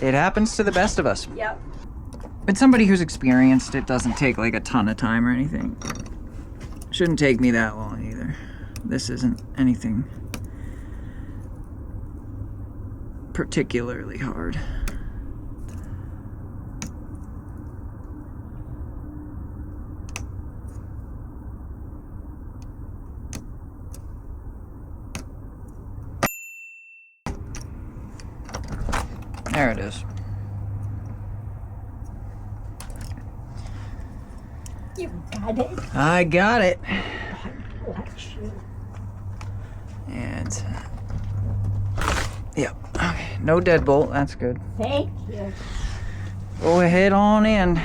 It happens to the best of us. Yep. But somebody who's experienced, it doesn't take like a ton of time or anything. Shouldn't take me that long either. This isn't anything particularly hard. There it is. You got it. I got it. Bless you. And yeah, okay. No deadbolt. That's good. Thank you. Go ahead on in.